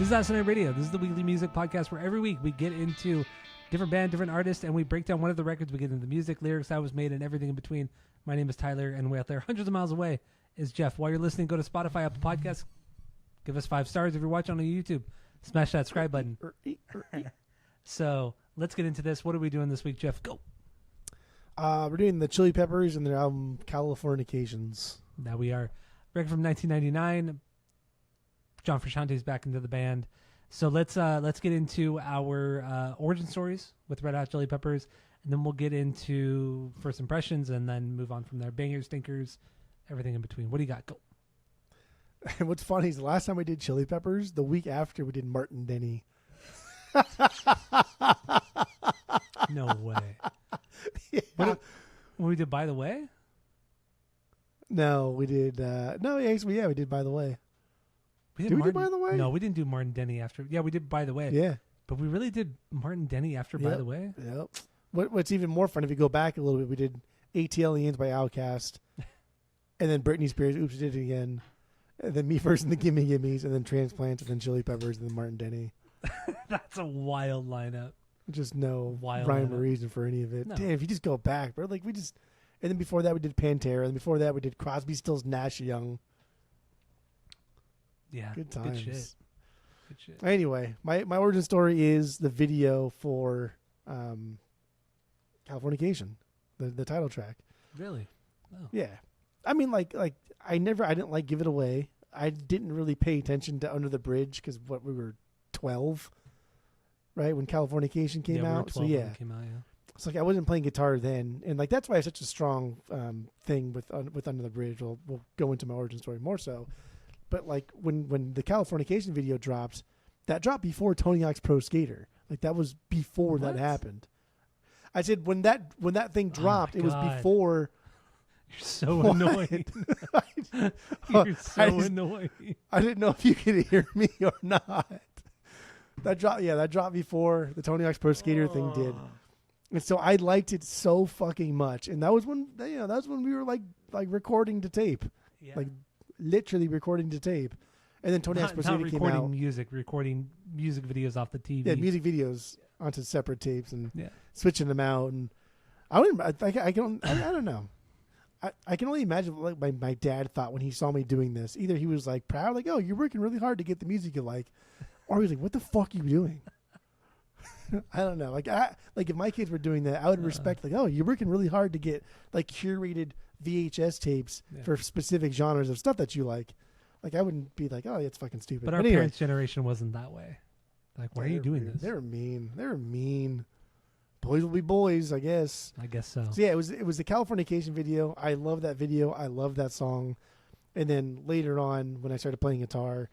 is Asinine Radio. This is the weekly music podcast where every week we get into different band, different artist, and we break down one of the records. We get into the music, lyrics, how it was made, and everything in between. My name is Tyler, and way out there, hundreds of miles away, is Jeff. While you're listening, go to Spotify, Apple Podcasts. Give us 5 stars if you're watching on YouTube. Smash that subscribe button. So let's get into this. What are we doing this week, Jeff? Go. We're doing the Chili Peppers and their album Californications. Now we are. Record from 1999. John Frusciante's back into the band. So let's get into our origin stories with Red Hot Chili Peppers, and then we'll get into first impressions, and then move on from there. Bangers, stinkers, everything in between. What do you got? Go. And what's funny is the last time we did Chili Peppers, the week after we did Martin Denny. No way. Yeah. What we did By the Way? No, we did. No, actually, yeah, we did By the Way. Did we do By the Way? No, we didn't do Martin Denny after. Yeah, we did By the Way. Yeah. But we really did Martin Denny after By the Way? Yep. What's even more fun, if you go back a little bit, we did ATLians by Outkast, and then Britney Spears, Oops, Did It Again, and then Me First and the Gimme Gimmes, and then Transplants, and then Chili Peppers, and then Martin Denny. That's a wild lineup. Just no Wild rhyme lineup. or reason for any of it. No. Damn, if you just go back, bro, and then before that we did Pantera, and before that we did Crosby, Stills, Nash, Young. Yeah. Good times. Good shit. Anyway, my origin story is the video for Californication, the title track. Really? Oh. Yeah. I mean, like I didn't like Give It Away. I didn't really pay attention to Under the Bridge because we were 12, right? When Californication came we were out. 12 So when yeah. it came out, yeah. It's like I wasn't playing guitar then, and like that's why I have such a strong thing with Under the Bridge. We'll go into my origin story more so, but like when the Californication video dropped, that dropped before Tony Hawk's Pro Skater. Like that was before What? that happened. I said when that thing dropped, it was God. before. You're so What? annoying. You're so annoying. I didn't know if you could hear me or not. That dropped before the Tony Hawk's Pro Skater thing did. And so I liked it so fucking much. And that was when we were like recording to tape. Yeah. Like literally recording to tape. And then Tony Hawk's Pro Skater came out. Recording music videos off the TV. Yeah, music videos onto separate tapes and Yeah. switching them out. And I don't know. I can only imagine what like my dad thought when he saw me doing this. Either he was like proud, like, oh, you're working really hard to get the music you like, or he was like, what the fuck are you doing? I don't know. Like if my kids were doing that, I would respect like, oh, you're working really hard to get like curated VHS tapes for specific genres of stuff that you like. Like I wouldn't be like, oh, it's fucking stupid. But our parents' generation wasn't that way. Like, why are you doing this? They were mean. Boys will be boys, I guess. I guess so. So yeah, it was the Californication video. I love that video. I love that song. And then later on, when I started playing guitar,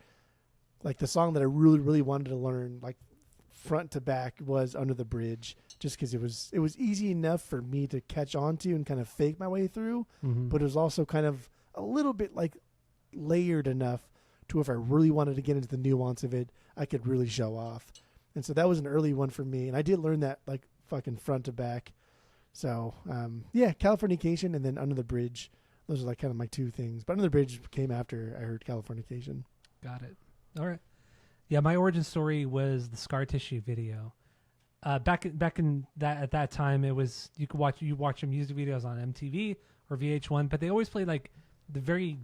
like the song that I really, really wanted to learn, like front to back, was Under the Bridge, just because it was easy enough for me to catch on to and kind of fake my way through. Mm-hmm. But it was also kind of a little bit like layered enough to if I really wanted to get into the nuance of it, I could really show off. And so that was an early one for me. And I did learn that like fucking front to back. So yeah, Californication and then Under the Bridge. Those are like kind of my two things. But Under the Bridge came after I heard Californication. Got it. All right. Yeah, my origin story was the Scar Tissue video. Back in that at that time, it was you watch some music videos on MTV or VH1, but they always played like the very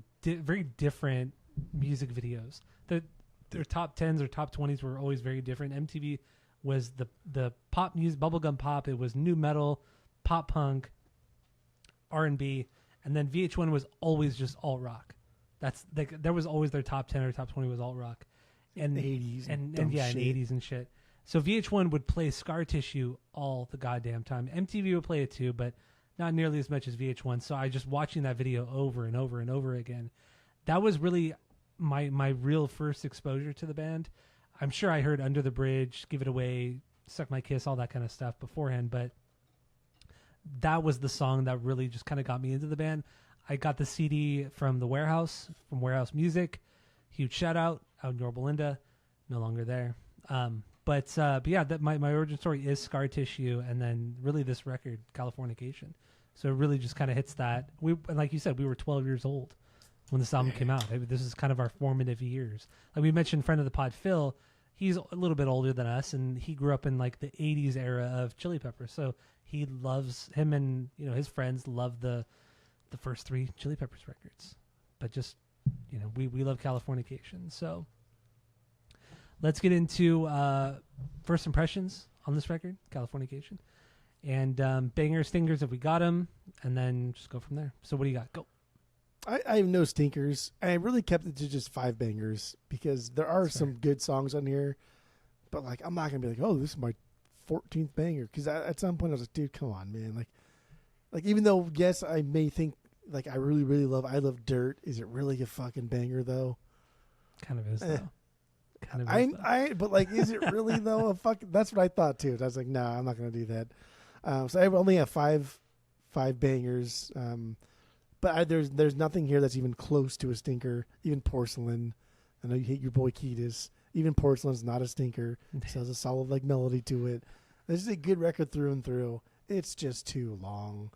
different music videos. Their top 10s or top 20s were always very different. MTV was the pop music, bubblegum pop. It was new metal, pop punk, R&B, and then VH1 was always just alt rock. That's there was always their top 10 or top 20 was alt rock, and 80s and in the 80s and shit. So VH1 would play Scar Tissue all the goddamn time. MTV would play it too, but not nearly as much as VH1. So I just watching that video over and over and over again. That was really my real first exposure to the band. I'm sure I heard Under the Bridge, Give It Away, Suck My Kiss, all that kind of stuff beforehand, but that was the song that really just kind of got me into the band. I got the CD from the Warehouse, from Warehouse Music. Huge shout out in Yorba Linda, no longer there. But yeah, my origin story is Scar Tissue, and then really this record, Californication. So it really just kind of hits that. And like you said, we were 12 years old when this album came out. This is kind of our formative years. Like we mentioned, friend of the pod, Phil, he's a little bit older than us, and he grew up in like the 80s era of Chili Peppers. So he loves him, and his friends love the first 3 Chili Peppers records. But just we love Californication. So let's get into first impressions on this record, Californication, and bangers, stingers if we got them, and then just go from there. So what do you got? Go. I have no stinkers. I really kept it to just 5 bangers because there are That's some fair. good songs on here, but like I'm not gonna be like, oh, this is my 14th banger, because at some point I was like, dude, come on, man. Like even though yes, I may think like I really love Dirt. Is it really a fucking banger though? Kind of is though. Kind of is, though. But like, is it really though? That's what I thought too. I was like, no, I'm not gonna do that. So I only have five bangers. But there's nothing here that's even close to a stinker. Even Porcelain. I know you hate your boy Ketis. Even Porcelain's not a stinker. It has a solid like melody to it. This is a good record through and through. It's just too long.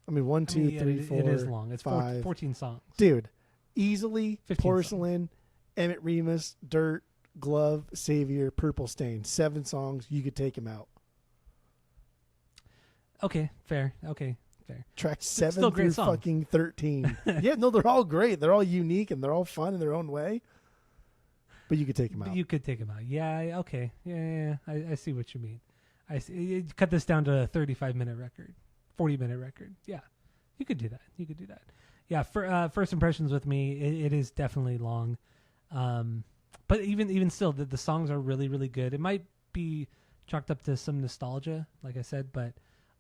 I mean, 1, 2, 3, 4. It is long. It's 5. 14 songs. Dude, easily 15 Porcelain, Emmett Remus, Dirt, Glove, Savior, Purple Stain. 7 songs. You could take them out. Okay, fair. Okay, fair. Track 7 still great through songs. fucking 13. Yeah, no, they're all great. They're all unique and they're all fun in their own way. But you could take them out. You could take them out. Yeah. Okay. Yeah. I see what you mean. I see. You cut this down to a 35-minute record, 40-minute record. Yeah, you could do that. Yeah. For first impressions with me, it is definitely long. But even still, the songs are really good. It might be chalked up to some nostalgia, like I said, but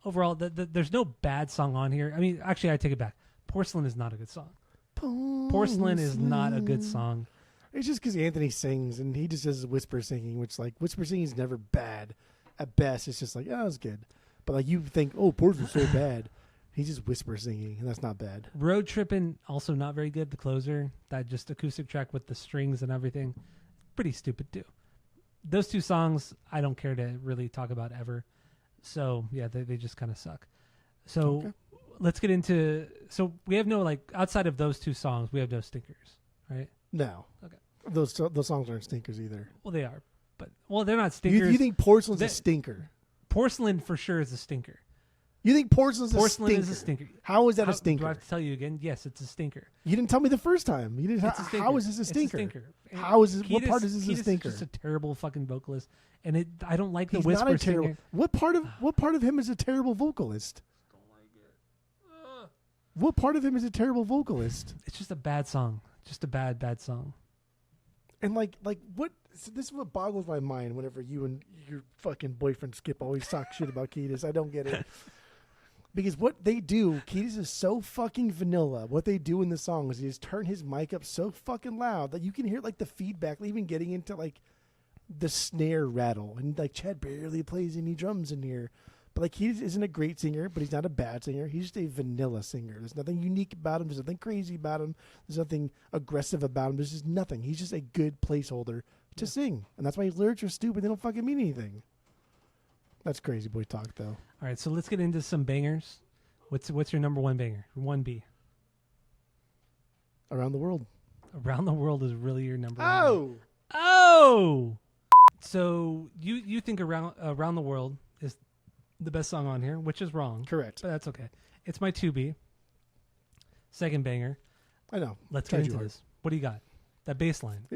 overall, there's no bad song on here. I mean, actually, I take it back. Porcelain is not a good song. Porcelain is not a good song. It's just because Anthony sings and he just does whisper singing, which like whisper singing is never bad. At best, it's just like, oh, it's good. But like you think, oh, Porcelain's so bad. He's just whisper singing, and that's not bad. Road Trippin', also not very good. The closer, that just acoustic track with the strings and everything, pretty stupid too. Those 2 songs, I don't care to really talk about ever. So yeah, they just kind of suck. So Okay. Let's get into. So we have no like outside of those 2 songs, we have no stinkers, right? No. Okay. Those songs aren't stinkers either. Well, they are, but they're not stinkers. You think Porcelain's a stinker? Porcelain for sure is a stinker. You think Porcelain Is a stinker. How is that a Do stinker? I have to tell you again? Yes, it's a stinker. You didn't tell me the first time. You didn't. It's a stinker. How is this a It's stinker? a stinker. And How is this? What Kiedis- part is this Kiedis a stinker? Is just a terrible fucking vocalist, and I don't like the He's whisper not a terrible. singer. What part of him is a terrible vocalist? What part of him is a terrible vocalist? It's just a bad song. Just a bad song. And like what? So this is what boggles my mind. Whenever you and your fucking boyfriend Skip always talk shit about Ketis, I don't get it. Because what they do, Ketis is so fucking vanilla. What they do in the song is he just turn his mic up so fucking loud that you can hear like the feedback, even getting into like the snare rattle. And like Chad barely plays any drums in here. But like Ketis isn't a great singer, but he's not a bad singer. He's just a vanilla singer. There's nothing unique about him. There's nothing crazy about him. There's nothing aggressive about him. There's just nothing. He's just a good placeholder to sing. And that's why his lyrics are stupid. They don't fucking mean anything. That's crazy boy talk, though. All right, so let's get into some bangers. What's your number 1 banger? 1B. Around the World. Around the World is really your number 1. Oh! So you think Around the World is the best song on here, which is wrong. Correct. But that's okay. It's my 2B. Second banger. I know. Let's Tried get you into hard. this. What do you got? That bass line.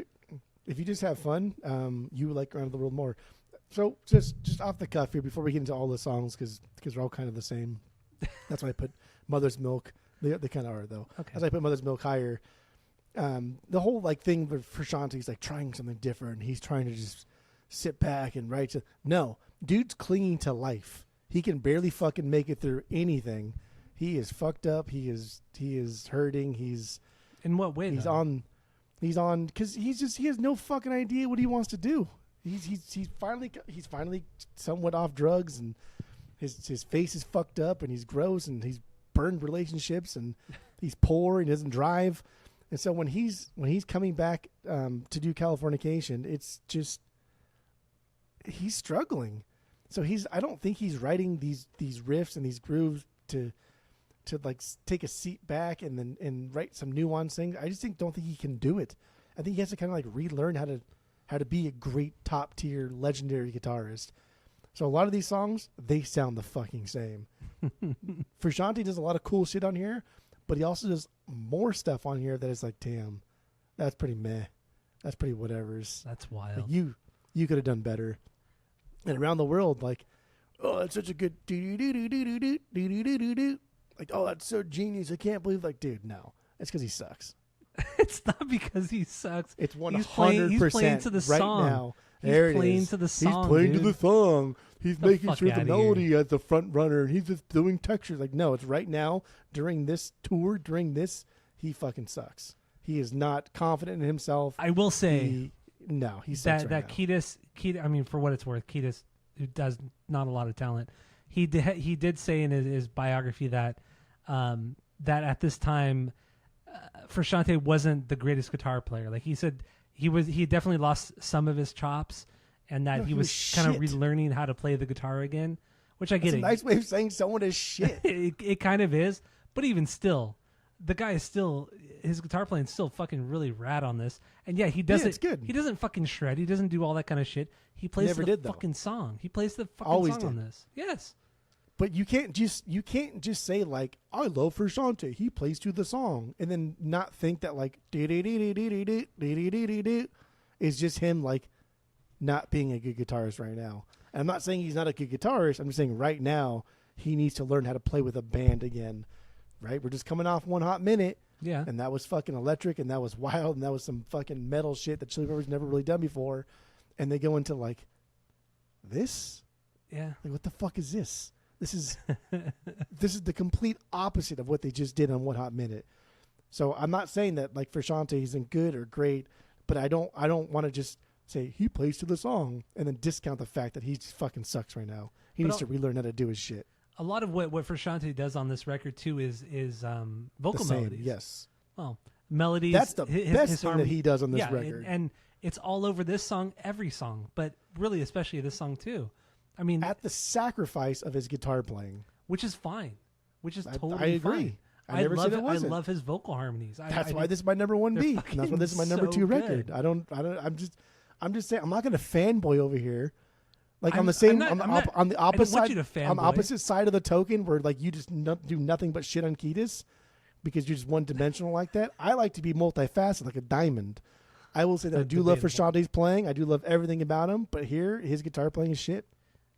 If you just have fun, you like Around the World more. So just off the cuff here, before we get into all the songs, because they're all kind of the same. That's why I put Mother's Milk. They kind of are though. Okay. As I put Mother's Milk higher, the whole like thing for Shanti's like trying something different. He's trying to just sit back and write. No, dude's clinging to life. He can barely fucking make it through anything. He is fucked up. He is hurting. He's In what way? he's though? on because he has no fucking idea what he wants to do. He's finally somewhat off drugs, and his face is fucked up, and he's gross, and he's burned relationships, and he's poor, and he doesn't drive. And so when he's coming back to do Californication, it's just he's struggling. So I don't think he's writing these riffs and these grooves to like take a seat back and write some nuanced things. I just don't think he can do it. I think he has to kind of like relearn how how to be a great top tier legendary guitarist. So a lot of these songs, they sound the fucking same. Frusciante does a lot of cool shit on here, but he also does more stuff on here that is like, damn, that's pretty meh. That's pretty whatevers. That's wild. Like you could have done better. And Around the World, like, oh, that's such a good like, oh, that's so genius. I can't believe, like, dude, no. It's because he sucks. It's not because he sucks. It's 100% he's playing to the right song. now. He's There playing it is. to the song. He's playing dude. to the song. He's The making fuck sure the outta melody as the front runner. And he's just doing textures. Like, no, it's right now during this tour. During this, he fucking sucks. He is not confident in himself. I will say he sucks that right now. Kiedis. I mean, for what it's worth, Kiedis, who does not a lot of talent, he did say in his biography that that at this time, Frusciante wasn't the greatest guitar player. Like he said, he definitely lost some of his chops, and that he was kind of relearning how to play the guitar again. Which I get. That's a nice way of saying someone is shit. It kind of is, but even still, the guy is still, his guitar playing is still fucking really rad on this. And yeah, he does it's good. He doesn't fucking shred. He doesn't do all that kind of shit. He plays Never the did, though. fucking song. He plays the fucking Always song did. on this. Yes. But you can't just say like, I love Frusciante. He plays to the song, and then not think that like is just him like not being a good guitarist right now. And I'm not saying he's not a good guitarist. I'm just saying right now he needs to learn how to play with a band again. Right? We're just coming off One Hot Minute. Yeah. And that was fucking electric, and that was wild, and that was some fucking metal shit that Chili Peppers never really done before. And they go into like this. Yeah. Like, what the fuck is this? This is the complete opposite of what they just did on One Hot Minute. So I'm not saying that like Frusciante isn't good or great, but I don't want to just say he plays to the song and then discount the fact that he just fucking sucks right now. He needs to relearn how to do his shit. A lot of what Frusciante does on this record too is vocal melodies. Yes. Well, melodies. That's the best thing that he does on this record. And it's all over this song, every song, but really especially this song too. I mean, at the sacrifice of his guitar playing, which is fine, which is totally I agree. fine. I never said it wasn't. I love his vocal harmonies. That's why this is my number one beat. And that's why this is my number two record. I'm just saying I'm not going to fanboy over here. Like on the opposite side of the token, where like you just do nothing but shit on Kiedis because you're just one dimensional like that. I like to be multifaceted, like a diamond. I will say that I do love Frusciante's playing. I do love everything about him, but here his guitar playing is shit.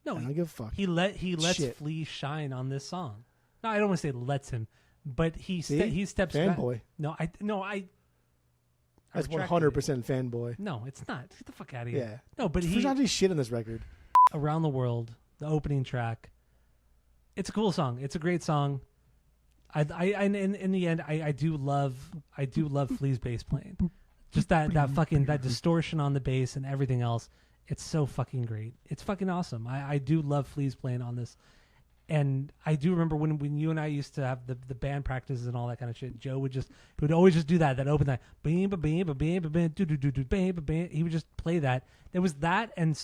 No, I don't give a fuck. He lets Flea shine on this song. No, I don't want to say lets him, but he steps fanboy. back. I That's 100% fanboy. No, it's not. Get the fuck out of here. Yeah. No, but Frusciante's shit on this record. Around the World, the opening track. It's a cool song. It's a great song. In the end, I do love Flea's bass playing. Just that distortion on the bass and everything else. It's so fucking great. It's fucking awesome. I do love Flea's playing on this. And I do remember when you and I used to have the band practices and all that kind of shit. Joe would always just do that open that. He would just play that. There was that and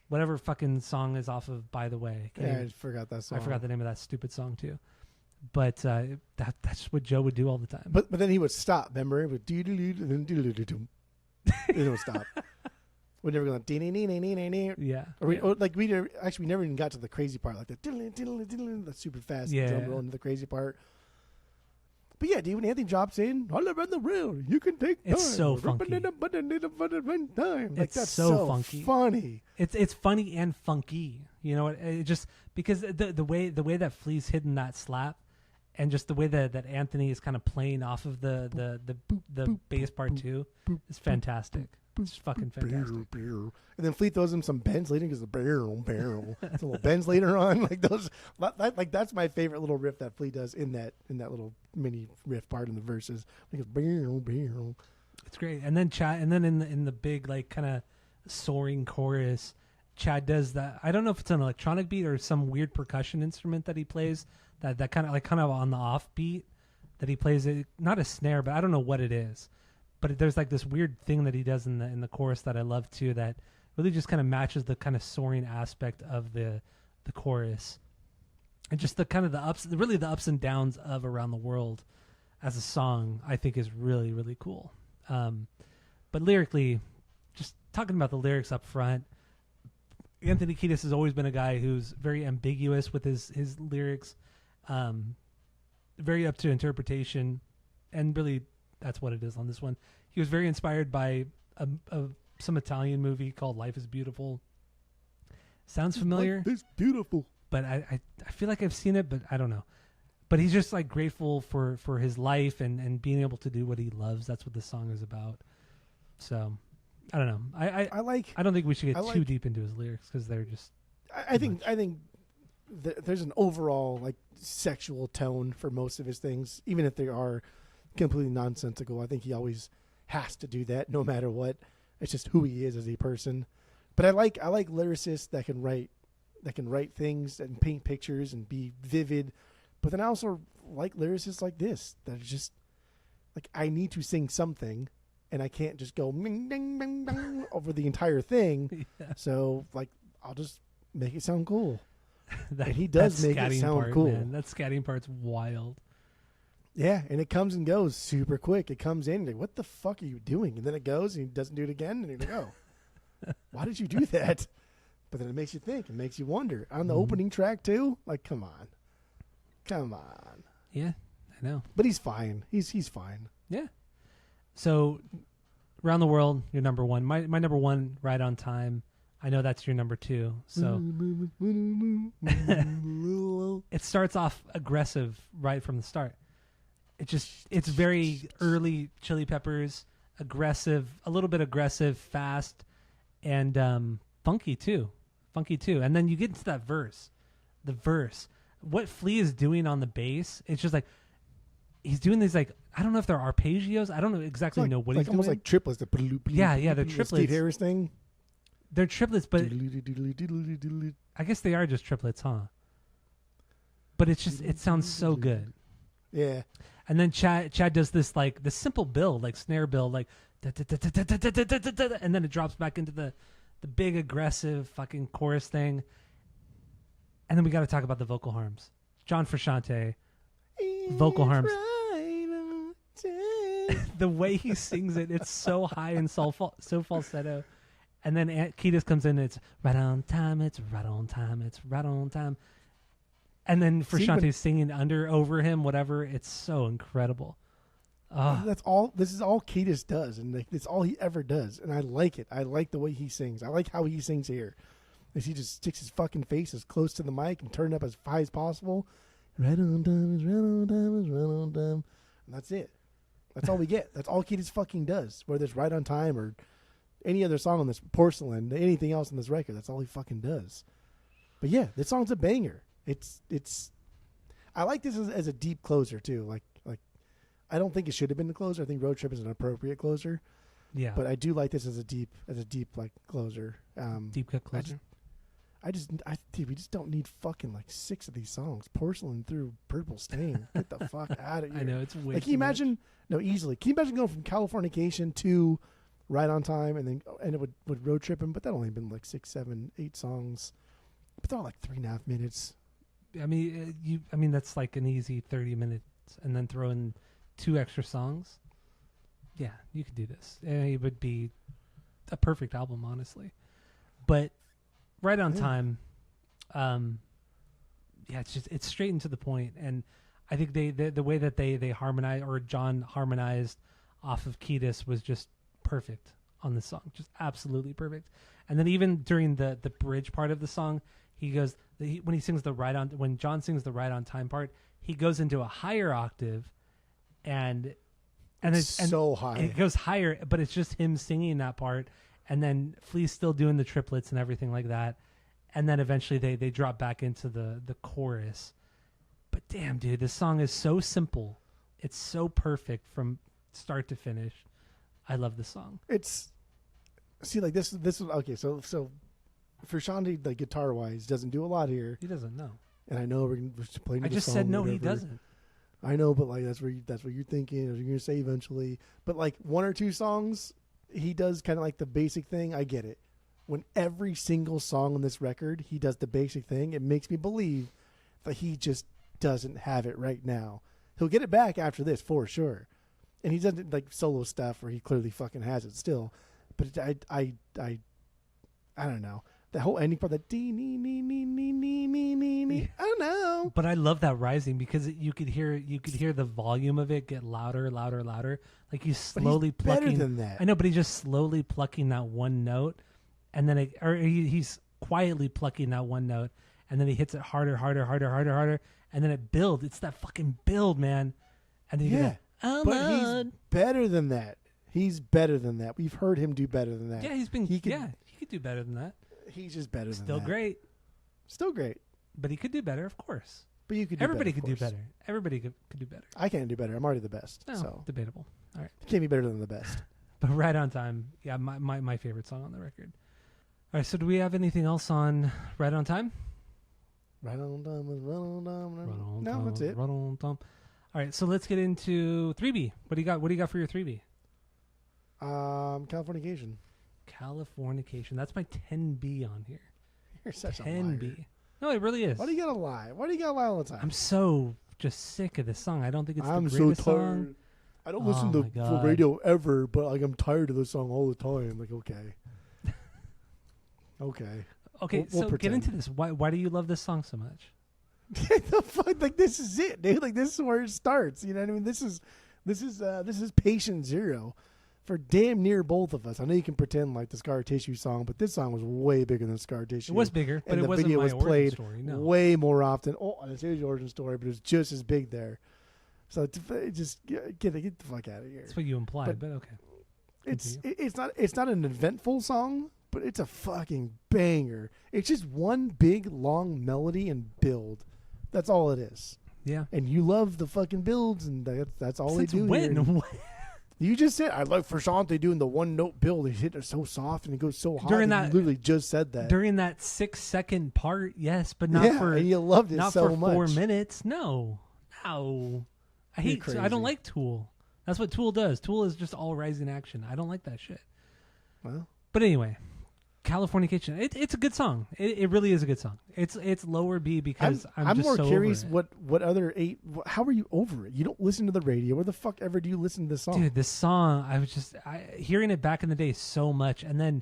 whatever fucking song is off of By the Way. I forgot that song. I forgot the name of that stupid song too. But that's what Joe would do all the time. But then he would stop. Remember, it would and then it would stop. We're never going yeah. We never even got to the crazy part, like the super fast drum roll into the crazy part. But yeah, dude, when Anthony drops in, all around the world, you can take time. It's so funky. Like, that's so funky. Funny. It's funny and funky. You know, it just because the way that Flea's hitting that slap, and just the way that Anthony is kind of playing off of the bass part too is fantastic. It's fucking fantastic. And then Flea throws him some bends later because the barrel. It's a little bends later on. Like those, like that's my favorite little riff that Flea does in that little mini riff part in the verses. Like it's It's great. And then Chad, and then in the big like kind of soaring chorus, Chad does that. I don't know if it's an electronic beat or some weird percussion instrument that he plays. That kind of on the off beat that he plays. It not a snare, but I don't know what it is. But there's like this weird thing that he does in the chorus that I love too, that really just kind of matches the kind of soaring aspect of the chorus, and just the kind of the ups and downs of Around the World as a song. I think is really really cool. But lyrically, just talking about the lyrics up front, Anthony Kiedis has always been a guy who's very ambiguous with his lyrics, very up to interpretation, and really that's what it is on this one. He was very inspired by some Italian movie called Life is Beautiful. Sounds familiar? Life is beautiful. But I feel like I've seen it, but I don't know. But he's just like grateful for his life and being able to do what he loves. That's what this song is about. So I don't know. I don't think we should get too deep into his lyrics because they're just. I think there's an overall like sexual tone for most of his things, even if they are completely nonsensical. I think he always has to do that, no matter what. It's just who he is as a person. But I like lyricists that can write things and paint pictures and be vivid. But then I also like lyricists like this that are just like, I need to sing something and I can't just go ming, ding, ding, ding, over the entire thing. Yeah. So like, I'll just make it sound cool. And he does make it sound cool. Man. That scatting part's wild. Yeah, and it comes and goes super quick. It comes in, you're like, what the fuck are you doing? And then it goes and he doesn't do it again. And you're like, oh, why did you do that? But then it makes you think. It makes you wonder. On the opening track too? Like, come on. Yeah, I know. But he's fine. He's fine. Yeah. So, Around the World, you're number one. My number one, Right on Time. I know that's your number two. So, it starts off aggressive right from the start. It's very early Chili Peppers, aggressive, a little bit aggressive, fast, and funky too. And then you get into that verse. The verse. What Flea is doing on the bass, it's just like he's doing these like, I don't know if they're arpeggios. I don't know exactly know what he's doing. Almost like triplets. Yeah, they're triplets. Steve Harris thing. They're triplets, but I guess they are just triplets, huh? But it's just, it sounds so good. Yeah. And then Chad does this like the simple build, like snare build, like and then it drops back into the big aggressive fucking chorus thing. And then we got to talk about the vocal harms. John Frusciante, vocal harms. The way he sings it, it's so high and so falsetto. And then Kiedis comes in, it's right on time, it's right on time, it's right on time. And then Frusciante's singing over him, whatever. It's so incredible. That's all. This is all Kiedis does, and it's all he ever does. And I like it. I like the way he sings. I like how he sings here. As he just sticks his fucking face as close to the mic and turn it up as high as possible. Right on time, it's right on time, it's right on time. And that's it. That's all we get. That's all Kiedis fucking does. Whether it's Right on Time or any other song on this, Porcelain, anything else on this record, that's all he fucking does. But yeah, this song's a banger. It's. I like this as a deep closer too. Like I don't think it should have been the closer. I think Road Trip is an appropriate closer. Yeah. But I do like this as a deep like closer. Deep cut closer. Dude, we just don't need fucking like 6 of these songs. Porcelain through Purple Stain. Get the fuck out of here. I know, it's way like, can you imagine? Much. No, easily. Can you imagine going from Californication to Right on Time and it would Road Tripping? But that only been like 6, 7, 8 songs. But they're all like 3.5 minutes. I mean, that's like an easy 30 minutes, and then throw in 2 extra songs. Yeah, you could do this. It would be a perfect album, honestly. But Right on Time, it's straight and to the point, and I think the way that they harmonize, or John harmonized off of Kiedis, was just perfect on the song, just absolutely perfect. And then even during the bridge part of the song, he goes when John sings the Right on Time part, he goes into a higher octave, and it's so high. It goes higher, but it's just him singing that part. And then Flea's still doing the triplets and everything like that. And then eventually they drop back into the chorus. But damn, dude, this song is so simple. It's so perfect from start to finish. I love this song. It's, see, like this is okay. So Frusciante, like guitar wise, doesn't do a lot here. He doesn't know. And I know we're playing. I just said no, he doesn't. I know, but like that's what you're thinking, or you're gonna say eventually. But like 1 or 2 songs, he does kind of like the basic thing. I get it. When every single song on this record, he does the basic thing, it makes me believe that he just doesn't have it right now. He'll get it back after this for sure. and he doesn't like solo stuff where he clearly fucking has it still. But I don't know. The whole ending part, that dee nee nee nee nee nee nee nee nee. I don't know. But I love that rising because you could hear the volume of it get louder, louder, louder. Like he's slowly plucking. Better than that. I know, but he's just slowly plucking that one note, and then he's quietly plucking that one note, and then he hits it harder, harder, harder, harder, harder, and then it builds. It's that fucking build, man. And then you get, oh, but Lord. He's better than that. He's better than that. We've heard him do better than that. Yeah, he could do better than that. He's just better than Still that. great. Still great. But he could do better, of course. But you could do Everybody better, could do better. Everybody could do better. I can't do better. I'm already the best. No, So debatable. All right. can't be better than the best. But Right on Time, yeah, my favorite song on the record. All right, so do we have anything else on Right on Time? Right on time, right on time. Right on No, time, that's it. Right on time. All right, so let's get into 3B. What do you got? What do you got for your 3B? Californication. Californication. That's my 10B on here. You're such a 10B. liar. No, it really is. Why do you gotta lie? Why do you gotta lie all the time? I'm so just sick of this song. I don't think it's I'm the so greatest tired. song. I don't Oh listen my to God. radio ever, but like I'm tired of this song all the time. Like okay, okay. Okay, We'll so pretend. get into this. Why do you love this song so much? The fuck, like this is it, dude. Like this is where it starts. You know what I mean? This is patient zero for damn near both of us. I know you can pretend like the Scar Tissue song, but this song was way bigger than Scar Tissue. It was bigger, but and it the wasn't video my was origin played story. No. way more often. Oh, it's his origin story, but it was just as big there. So just get the fuck out of here. That's what you implied, but okay. It's not an eventful song, but it's a fucking banger. It's just one big long melody and build. That's all it is. Yeah. And you love the fucking builds, and that's all they do. When? Here. You just said I like Frusciante doing the one note build. He's hitting it so soft and it goes so hard. During You that- literally just said that. During that 6-second part, yes, but not for and you loved it not so for much. 4 minutes. No. I hate. crazy. I don't like Tool. That's what Tool does. Tool is just all rising action. I don't like that shit. Well, But anyway, Californication. It's a good song. It really is a good song. It's lower B because I'm just more so curious over it. what other how are you over it? You don't listen to the radio. Where the fuck ever do you listen to this song? Dude, this song, I was just hearing it back in the day so much, and then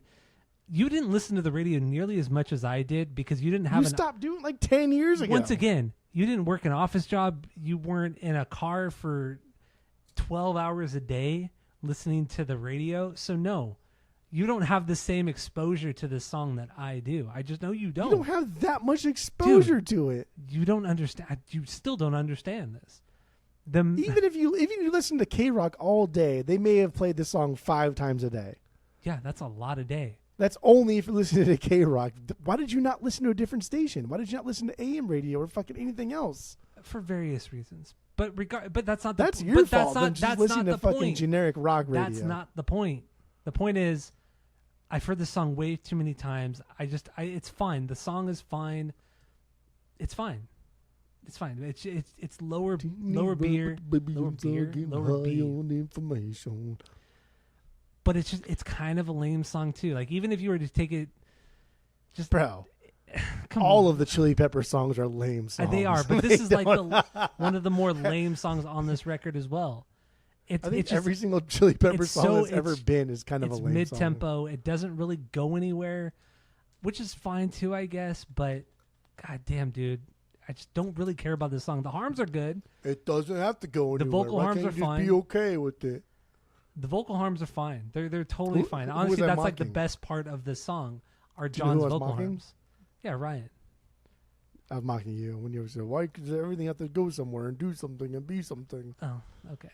you didn't listen to the radio nearly as much as I did because you didn't have you stopped doing it like 10 years ago. Once again, you didn't work an office job. You weren't in a car for 12 hours a day listening to the radio. So no, you don't have the same exposure to this song that I do. I just know you don't. You don't have that much exposure Dude, to it. You don't understand. You still don't understand this. Even if you listen to K-Rock all day, they may have played this song 5 times a day. Yeah, that's a lot a day. That's only if you listen to K-Rock. Why did you not listen to a different station? Why did you not listen to AM radio or fucking anything else? For various reasons. But that's not the That's your but fault. That's not, Just that's listen not to the fucking point. generic rock radio. That's not the point. The point is, I've heard this song way too many times. It's fine. The song is fine. It's fine. It's fine. It's lower beer, lower B. But it's kind of a lame song too. Like even if you were to take it, just Bro, come all on. of the Chili Pepper songs are lame songs. They are, but this is They like don't- one of the more lame songs on this record as well. I think it's just, every single Chili Pepper it's song so- that's ever been is kind of a it's lame mid song. tempo. It doesn't really go anywhere, which is fine too, I guess. But god damn, dude, I just don't really care about this song. The harms are good. It doesn't have to go anywhere. The vocal Why harms can't are you just fine. Be okay with it. The vocal harms are fine. They're totally Who- fine. who Honestly, was I that's like the mocking? best part of this song are Do you know who John's I was vocal mocking? harms. Yeah, Ryan. I was mocking you when you said, "Why does everything have to go somewhere and do something and be something? Oh, okay.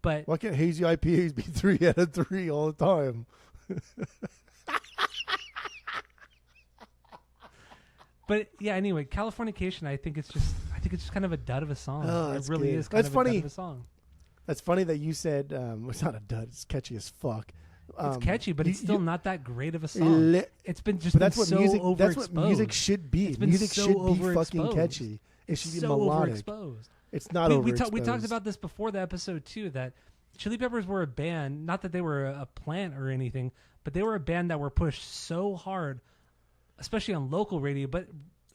But Why can't hazy IPAs be 3 out of 3 all the time?" But yeah, anyway, Californication. I think it's just kind of a dud of a song. Oh, it that's really good. is kind That's of a dud funny. of a song. That's funny that you said it's not a dud. It's catchy as fuck. It's catchy, but it's still not that great of a song. Li- It's been just But been that's what so music. overexposed. That's what music should be. It's been Music so should be fucking overexposed. catchy. It should be so melodic. overexposed. It's not overexposed. We talked about this before the episode too. That Chili Peppers were a band, not that they were a plant or anything, but they were a band that were pushed so hard, especially on local radio, but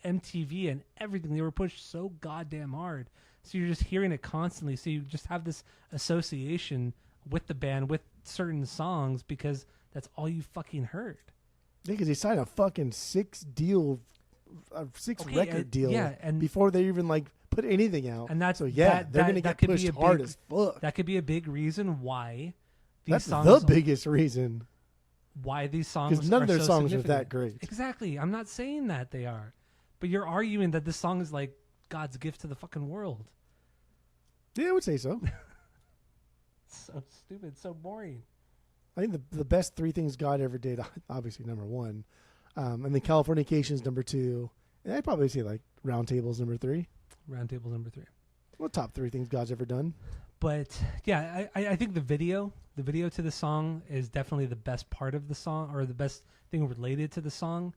MTV and everything. They were pushed so goddamn hard. So you're just hearing it constantly. So you just have this association with the band with certain songs because that's all you fucking heard. Yeah, because he signed a fucking 6 record deal and before they even like put anything out. And that's so they're gonna get pushed hard as fuck. That could be a big reason why these that's songs. The biggest reason why these songs, because none of their so songs are that great. Exactly. I'm not saying that they are, but you're arguing that this song is like God's gift to the fucking world. Yeah, I would say so. So stupid, so boring. I think the best 3 things God ever did, obviously number 1, and then Californication is number 2, and I'd probably say like Round Table's number 3. Round Table's number 3. Well, top 3 things God's ever done. But yeah, I think the video to the song is definitely the best part of the song, or the best thing related to the song.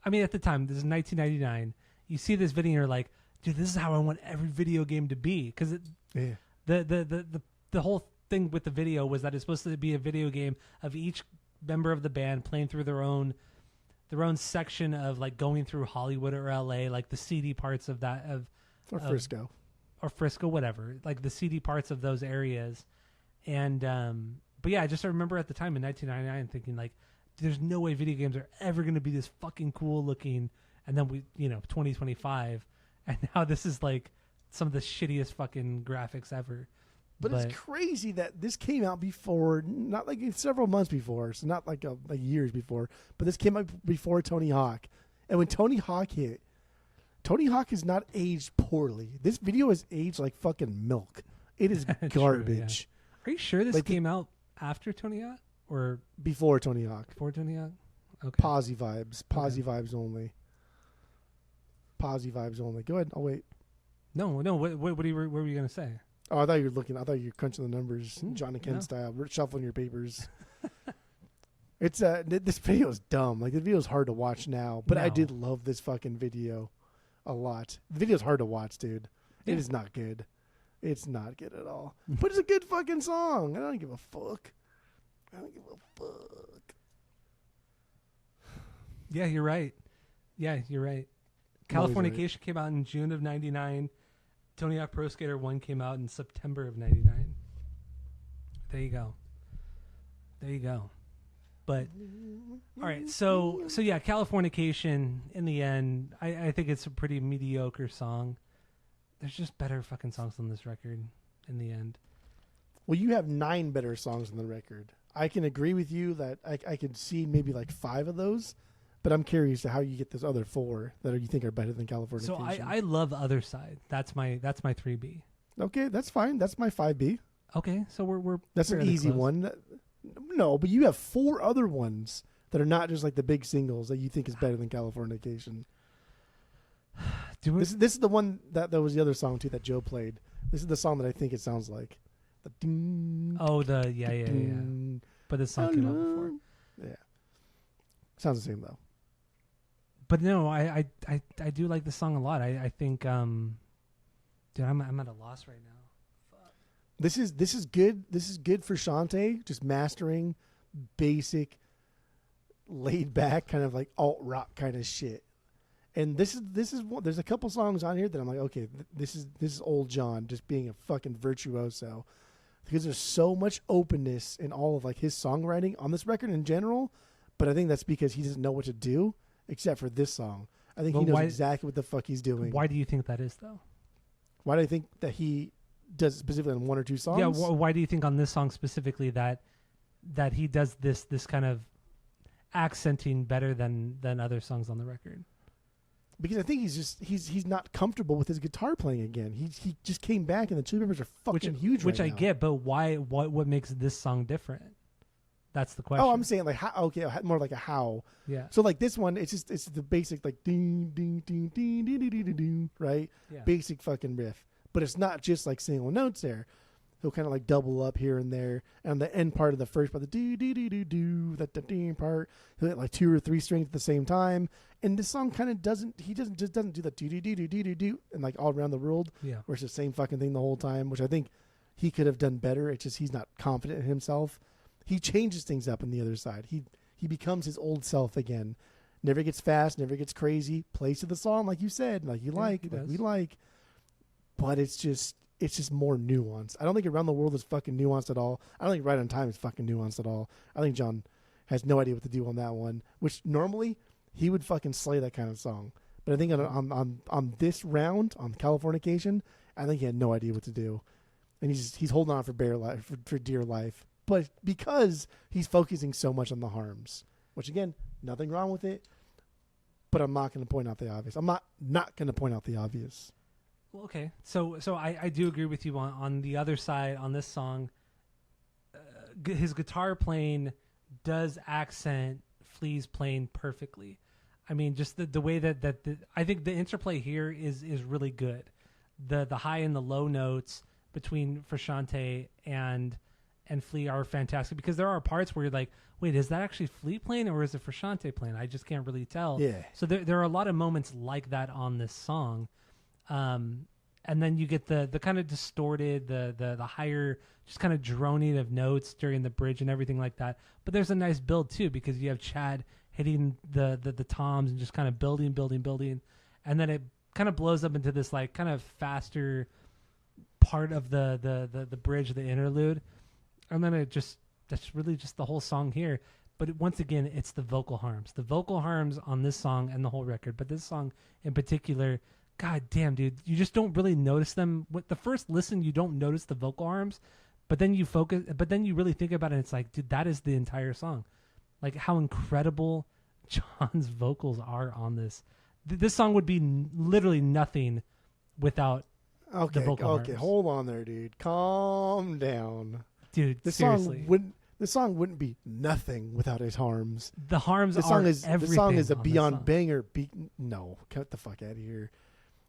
I mean, at the time, this is 1999. You see this video, and you're like, dude, this is how I want every video game to be. Because the whole thing with the video was that it's supposed to be a video game of each member of the band playing through their own section of like going through Hollywood or LA, like the seedy parts of that or Frisco. Or Frisco, whatever, like the seedy parts of those areas. And but yeah, I just remember at the time in 1999 thinking like, there's no way video games are ever going to be this fucking cool looking. And then 2025, and now this is like some of the shittiest fucking graphics ever. But it's crazy that this came out before, not like several months before, so not like years before, but this came out before Tony Hawk. And when Tony Hawk hit, Tony Hawk has not aged poorly. This video has aged like fucking milk. It is garbage. True, yeah. Are you sure this came out after Tony Hawk or before Tony Hawk? Before Tony Hawk? Okay. Posy vibes. Vibes only. Posy vibes only. Go ahead. I'll wait. No. What were you going to say? Oh, I thought you were looking. I thought you were crunching the numbers, John and Ken style, shuffling your papers. It's this video is dumb. Like the video is hard to watch now, but I did love this fucking video a lot. The video is hard to watch, dude. It is not good. It's not good at all. But it's a good fucking song. I don't give a fuck. Yeah, you're right. Californication came out in June of '99. Tony Hawk Pro Skater 1 came out in September of '99. There you go. But all right, so yeah, Californication. In the end, I think it's a pretty mediocre song. There's just better fucking songs on this record. In the end, well, you have 9 better songs on the record. I can agree with you that I could see maybe like 5 of those, but I'm curious to how you get those other 4 that you think are better than Californication. So I love Other Side. That's my 3B. Okay, that's fine. That's my 5B. Okay, so we're that's an easy close. one. No, but you have 4 other ones that are not just like the big singles that you think is better than Californication. This is the one that was the other song too that Joe played. This is the song that I think it sounds like. The ding, yeah. But this song came out before. Yeah, sounds the same though. But no, I do like this song a lot. I think, dude, I'm at a loss right now. Fuck. This is good. This is good for Shante. Just mastering basic, laid back kind of like alt rock kind of shit. And this is there's a couple songs on here that I'm like, okay, this is old John just being a fucking virtuoso, because there's so much openness in all of like his songwriting on this record in general. But I think that's because he doesn't know what to do except for this song. I think he knows exactly what the fuck he's doing. Why do you think that is though? Why do I think that he does it specifically on 1 or 2 songs? Yeah. Why do you think on this song specifically that he does this kind of accenting better than other songs on the record? Because I think he's not comfortable with his guitar playing again. He just came back and the Chili Peppers are fucking huge. Which right I now. get, but why? What makes this song different? That's the question. Oh, I'm saying like how? Okay, more like a how. Yeah. So like this one, it's the basic like ding ding ding ding ding ding ding ding, right? Yeah. Basic fucking riff, but it's not just like single notes there. He'll kind of like double up here and there, and the end part of the first part, the do do do do do, that ding part, he'll hit like 2 or 3 strings at the same time. And this song kind of doesn't do the do do do do do do do and like all around the world. Yeah. Where it's the same fucking thing the whole time, which I think he could have done better. It's just he's not confident in himself. He changes things up on the other side. He becomes his old self again. Never gets fast, never gets crazy. Plays to the song like you said, like we like. But it's just it's just more nuanced. I don't think Around the World is fucking nuanced at all. I don't think Right on Time is fucking nuanced at all. I think John has no idea what to do on that one, which normally he would fucking slay that kind of song. But I think on this round, on Californication, I think he had no idea what to do. And he's holding on for dear life. But because he's focusing so much on the harms, which again, nothing wrong with it, but I'm not going to point out the obvious. I'm not going to point out the obvious. Well, okay. So I do agree with you on the other side on this song. His guitar playing does accent Flea's playing perfectly. I mean, just the way that I think the interplay here is really good. The high and the low notes between Frusciante and Flea are fantastic, because there are parts where you're like, wait, is that actually Flea playing or is it Frusciante playing? I just can't really tell. Yeah. So there are a lot of moments like that on this song. And then you get the kind of distorted, the higher, just kind of droning of notes during the bridge and everything like that. But there's a nice build too, because you have Chad hitting the toms and just kind of building. And then it kind of blows up into this like kind of faster part of the bridge, the interlude. And then that's really just the whole song here. But once again, it's the vocal harms. The vocal harms on this song and the whole record, but this song in particular, god damn, dude, you just don't really notice them. With the first listen, you don't notice the vocal harms, but then you really think about it, and it's like, dude, that is the entire song. Like how incredible John's vocals are on this. This song would be literally nothing without the vocal harms. Okay, hold on there, dude. Calm down. Dude, this seriously. Song wouldn't be nothing without his harms. The harms the song are is everything. The song is a beyond song. banger. No, cut the fuck out of here.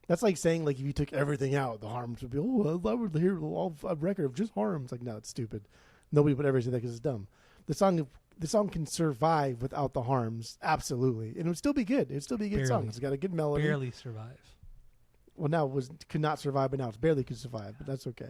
That's like saying like if you took everything out, the harms would be, oh, I would hear a record of just harms. Like, no, it's stupid. Nobody would ever say that because it's dumb. The song can survive without the harms, absolutely, and it would still be good. It would still be a good song. It's got a good melody. Barely survive. Well, now could not survive, but now it's barely could survive. But that's okay.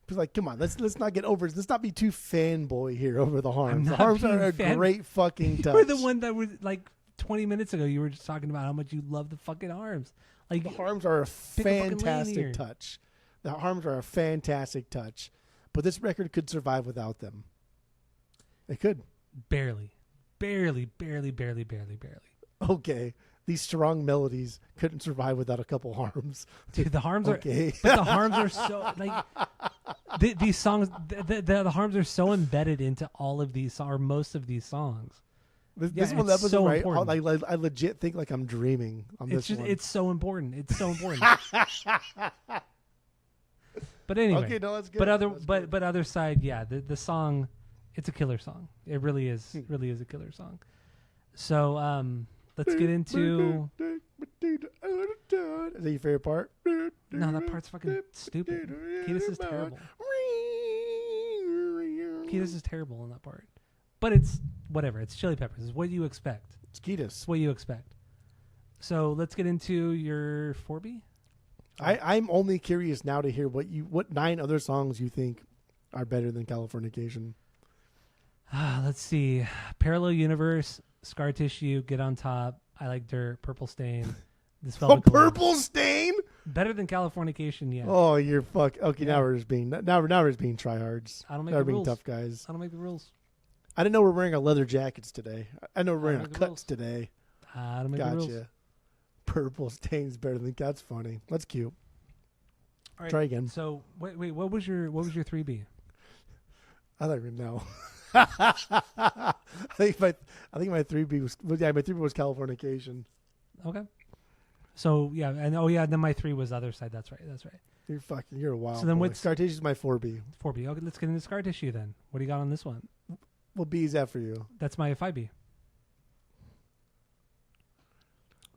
It's like, come on, let's not get over. Let's not be too fanboy here over the harms. The harms are a great fucking touch. You were the one that was like 20 minutes ago. You were just talking about how much you love the fucking harms. Like the harms are a fantastic touch. The harms are a fantastic touch, but this record could survive without them. It could. Barely. Okay. These strong melodies couldn't survive without a couple harms. Dude, the harms okay. are, but the harms are so like these songs. The harms are so embedded into all of these, or most of these songs. This one that was so right. I legit think like I'm dreaming on this one. It's so important. It's so important. But anyway, okay, no, that's good. But other side, yeah, the song, it's a killer song. It really is. Really is a killer song. So let's get into. Is that your favorite part? No, that part's fucking stupid. Kiedis is terrible. Kiedis is terrible in that part. But it's whatever. It's Chili Peppers. It's what you expect. It's Kiedis. It's what you expect. So let's get into your 4B. I'm only curious now to hear what 9 other songs you think are better than Californication. Let's see. Parallel Universe, Scar Tissue, Get on Top, I Like Dirt, Purple Stain. This Purple Stain? Better than Californication, yeah. Oh, you're fuck. Okay, yeah. Now we're just being tryhards. I don't make now the we're rules. being tough guys. I don't make the rules. I didn't know we're wearing our leather jackets today. I know we're wearing our cuts today. I don't make the rules. Gotcha. Purple Stain's better than that's funny. That's cute. All right, try again. So wait, what was your 3B? I don't even know. I think my 3B was my 3B was Californication. Okay. So yeah, and then my 3 was Other Side. That's right. You're a wild. So then what's Scar Tissue is my 4B. 4B. Okay, let's get into Scar Tissue then. What do you got on this one? What B is that for you? That's my 5B.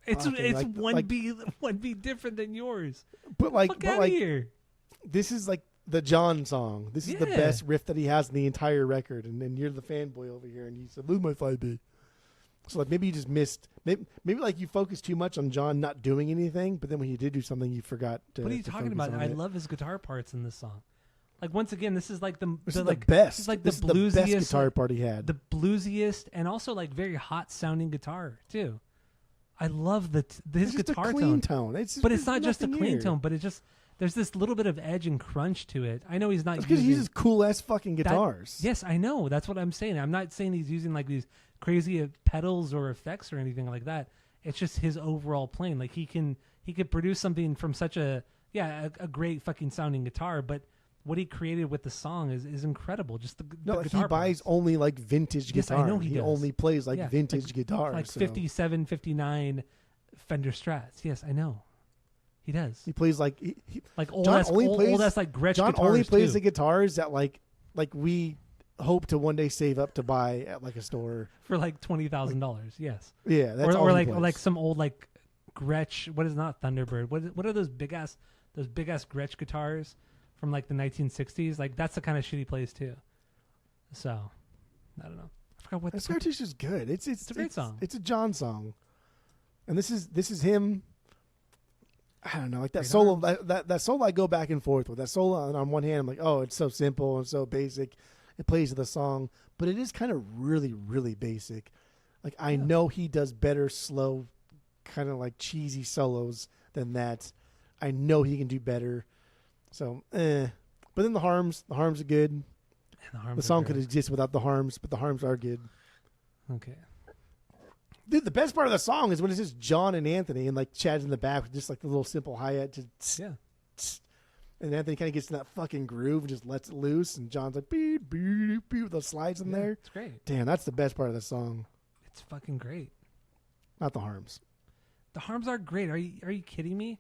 It's 1B different than yours. But like, Fuck out of here. This is like the John song. This is the best riff that he has in the entire record, and then you're the fanboy over here, and you said, "Lose my 5B." So like maybe you just missed. Maybe like you focused too much on John not doing anything, but then when he did do something, you forgot to. What are you talking about? I love his guitar parts in this song. Like once again, this is like the best. This is like this the is bluesiest the best guitar part he had. The bluesiest and also like very hot sounding guitar too. I love his guitar clean tone. It's not just a clean tone, but it just There's this little bit of edge and crunch to it. I know he's not because he uses cool ass fucking guitars. Yes, I know. That's what I'm saying. I'm not saying he's using like these crazy pedals or effects or anything like that. It's just his overall playing. Like he could produce something from such a great fucking sounding guitar, but what he created with the song is incredible. Just the guitar he buys only like vintage guitars. I know he does. Only plays like vintage guitars, like 57, 59 Fender Strats. Yes, I know. He does. He plays like old ass like Gretsch John guitars only plays too. the guitars that like we hope to one day save up to buy at like a store for like $20,000. Yes. Yeah, that's or he plays. like some old like Gretsch. What is not Thunderbird? What are those big ass Gretsch guitars from like the 1960s? Like that's the kind of shit he plays too. So I don't know. I forgot what. Scartissue is good. It's a great song. It's a John song, and this is him. I don't know, like that solo. That solo I go back and forth with. That solo, and on one hand, I'm like, oh, it's so simple and so basic. It plays to the song, but it is kind of really, really basic. Like I know he does better slow, kind of like cheesy solos than that. I know he can do better. So, But then the harms are good. The song could exist without the harms, but the harms are good. Okay. Dude, the best part of the song is when it's just John and Anthony and like Chad's in the back with just like the little simple hi-hat. Just, and Anthony kind of gets in that fucking groove and just lets it loose. And John's like, beep, beep, beep, with those slides in there. It's great. Damn, that's the best part of the song. It's fucking great. Not the harms. The harms are great. Are you kidding me?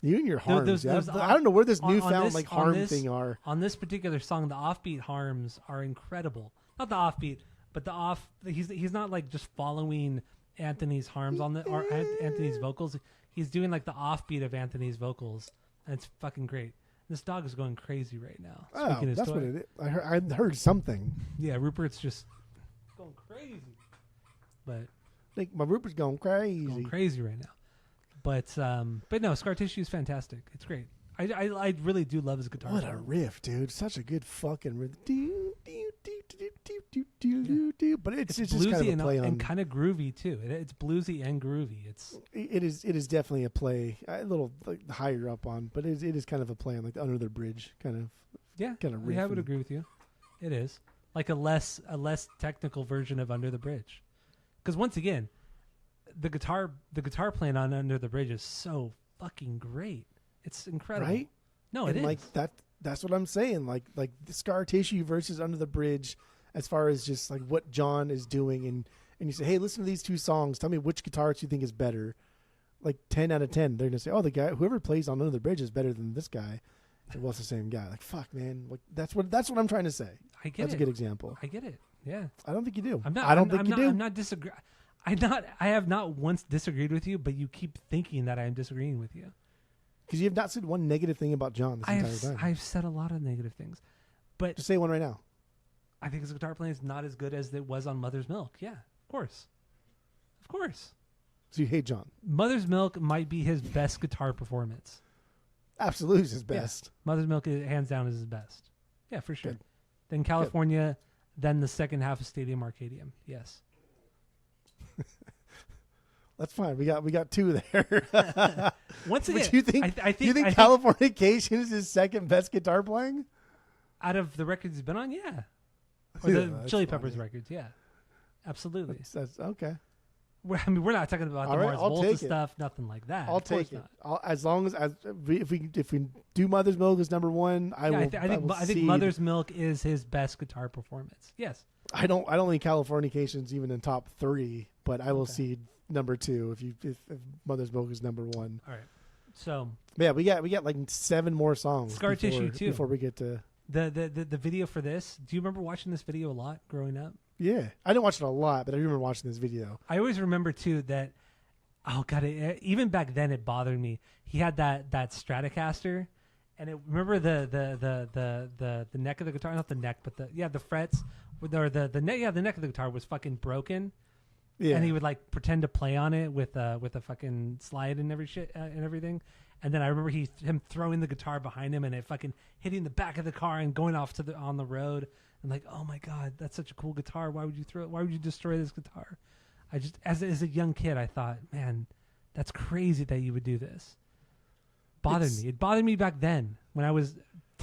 You and your harms. Those I don't know where this newfound like harm this, thing are. On this particular song, the offbeat harms are incredible. Not the offbeat, but the off. He's not like just following Anthony's harms on or Anthony's vocals. He's doing like the offbeat of Anthony's vocals, and it's fucking great. This dog is going crazy right now. That's what it is. I heard something. Yeah, Rupert's just going crazy. But I think my Rupert's going crazy. Going crazy right now. But no, Scar Tissue is fantastic. It's great. I really do love his guitar. What a riff, dude! Such a good fucking riff. But it's just bluesy kind of a play on, and kind of groovy too. It's bluesy and groovy. It is definitely a play, a little like higher up on, but it is kind of a play on like the Under the Bridge kind of riff. Yeah, I would agree with you. It is like a less technical version of Under the Bridge, because once again, the guitar playing on Under the Bridge is so fucking great. It's incredible, right? No, it is like that. That's what I'm saying. Like the Scar Tissue versus Under the Bridge, as far as just like what John is doing, and you say, hey, listen to these two songs. Tell me which guitarist you think is better. Like 10 out of 10, they're gonna say, oh, the guy whoever plays on Under the Bridge is better than this guy. Well, it's the same guy. Like fuck, man. Like that's what I'm trying to say. I get that's it. a good example. I get it. Yeah. I don't think you do. I don't think you do. I'm not disagree. I have not once disagreed with you, but you keep thinking that I am disagreeing with you. Because you have not said one negative thing about John this entire time. I've said a lot of negative things, but just say one right now. I think his guitar playing is not as good as it was on Mother's Milk. Yeah, of course. So you hate John? Mother's Milk might be his best guitar performance. Absolutely, his best. Yeah. Mother's Milk, hands down, is his best. Yeah, for sure. Good. Then California, then the second half of Stadium Arcadium. Yes. That's fine. We got two there. Once again, you think Californication is his second best guitar playing? Out of the records he's been on, yeah. Or the Chili Peppers records, yeah. Absolutely. That's okay. We're not talking about the Mars Volta stuff, nothing like that. I'll take it. As long as if we do Mother's Milk as number one, I think Mother's Milk is his best guitar performance. Yes. I don't think Californication's even in top 3, but I will see number 2 if Mother's Milk is number 1. All right. So yeah, we got like 7 more songs. Scar Tissue too. Before we get to the video for this. Do you remember watching this video a lot growing up? Yeah, I didn't watch it a lot, but I remember watching this video. I always remember too that even back then it bothered me. He had that Stratocaster, and remember the neck of the guitar, not the neck, but the frets, or the neck of the guitar was fucking broken. Yeah. And he would like pretend to play on it with a fucking slide and everything. And then I remember him throwing the guitar behind him and it fucking hitting the back of the car and going off on the road. And like, oh my God, that's such a cool guitar. Why would you throw it? Why would you destroy this guitar? I just, as a young kid, I thought, man, that's crazy that you would do this. bothered me. It bothered me back then when I was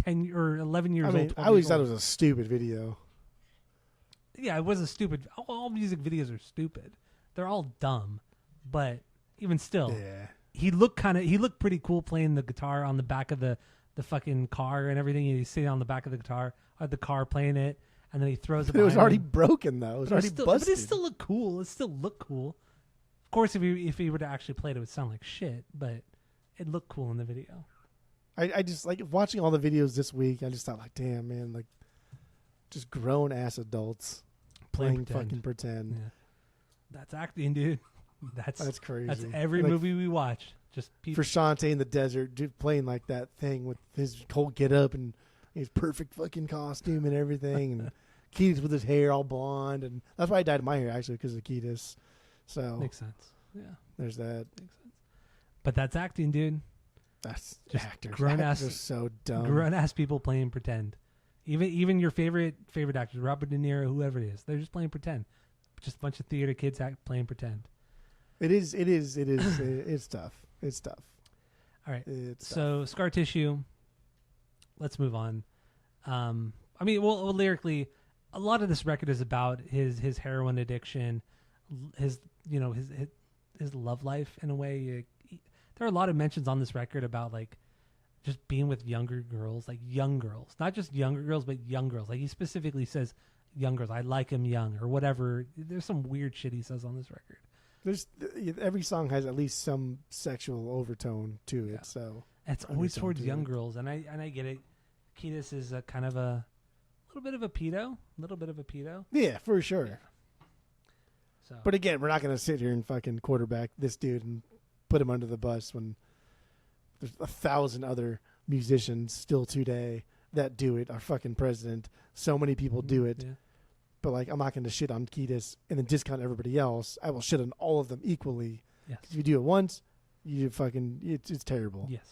10 or 11 years old. I always thought it was a stupid video. Yeah, it was a stupid. All music videos are stupid. They're all dumb, but even still, he looked pretty cool playing the guitar on the back of the fucking car and everything. He's sitting on the back of the car playing it, and then he throws it. It was already broken though. It was already busted. But it still looked cool. It still looked cool. Of course, if he were to actually play it, it would sound like shit, but it looked cool in the video. I just like watching all the videos this week. I just thought like, damn man, like just grown ass adults playing fucking pretend. Yeah. That's acting, dude. That's crazy. That's every movie we watch. Just for Shantae in the desert, dude, playing like that thing with his whole get up and his perfect fucking costume and everything, and Ketis with his hair all blonde, and that's why I dyed my hair actually because of Ketis. So makes sense. Yeah, there's that. Makes sense. But that's acting, dude. That's just actors. Grown actors are so dumb. Grown ass people playing pretend. Even your favorite actors, Robert De Niro, whoever it is, they're just playing pretend. Just a bunch of theater kids playing pretend. It is. It's tough. It's tough. All right. So Scar Tissue. Let's move on. I mean, well, lyrically, a lot of this record is about his heroin addiction, his love life in a way. There are a lot of mentions on this record about like just being with younger girls, like young girls, not just younger girls, but young girls. Like he specifically says young girls. I like him young or whatever. There's some weird shit he says on this record. Every song has at least some sexual overtone to it. Yeah. So and it's always towards young girls, and I get it. Ketis is a kind of a little bit of a pedo. Yeah, for sure. Yeah. So, but again, we're not going to sit here and fucking quarterback this dude and put him under the bus when there's 1,000 other musicians still today that do it. Our fucking president. So many people do it. Yeah. But like, I'm not going to shit on Ketis and then discount everybody else. I will shit on all of them equally. Yes. If you do it once, it's terrible. Yes.